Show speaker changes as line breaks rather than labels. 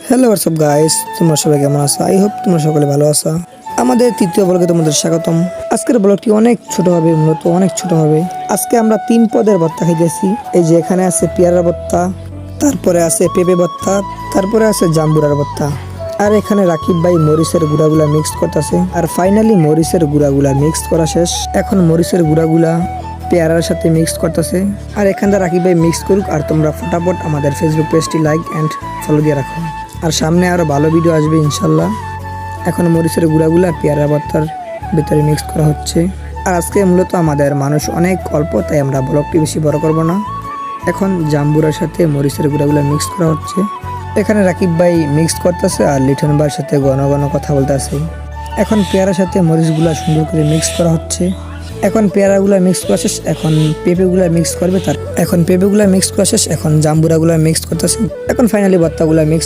Hello WhatsApp guys, তোমরা সবাই কেমন আছো? আই হোপ তোমরা সকলে ভালো আছো। আমাদের তৃতীয় ব্লগে তোমাদের স্বাগতম। আজকের ব্লগটি অনেক ছোট হবে, মূলত অনেক ছোট হবে। আজকে আমরা 3 পদের ভর্তা খাইতেছি। এই যে এখানে আছে পেয়ারার ভর্তা, তারপরে আছে পেঁপে ভর্তা, তারপরে আছে জাম্বুরার ভর্তা। আর এখানে রাকিব ভাই মরিচের গুঁড়াগুলা মিক্স করতেছে। আর ফাইনালি মরিচের গুঁড়াগুলা মিক্স করা শেষ। এখন মরিচের গুঁড়াগুলা পেয়ারার সাথে মিক্স করতেছে। আর এখানটা রাকিব ভাই মিক্স করুক, আর তোমরা ফটাফট আমাদের ফেসবুক পেজটি লাইক অ্যান্ড ফলো দিয়ে রাখো। আর সামনে আরও ভালো ভিডিও আসবে ইনশাল্লাহ। এখন মরিচের গুঁড়াগুলা পেয়ারা ভর্তার ভিতরে মিক্স করা হচ্ছে। আর আজকে মূলত আমাদের মানুষ অনেক অল্প, তাই আমরা ব্লগটি বেশি বড় করব না। এখন জাম্বুরার সাথে মরিচের গুঁড়াগুলা মিক্স করা হচ্ছে। এখানে রাকিব ভাই মিক্স করতেছে আর লিটন ভাইয়ের সাথে ঘন ঘন কথা বলতেছে। এখন পেয়ারার সাথে মরিচগুলা সুন্দর করে মিক্স করা হচ্ছে। এখন পেয়ারাগুলা মিক্স করা শেষ, এখন পেঁপেগুলা মিক্স করবে। এখন পেঁপেগুলা মিক্স করা শেষ, এখন জাম্বুরাগুলা মিক্স করতেছে। এখন ফাইনালি ভর্তাগুলা মিক্স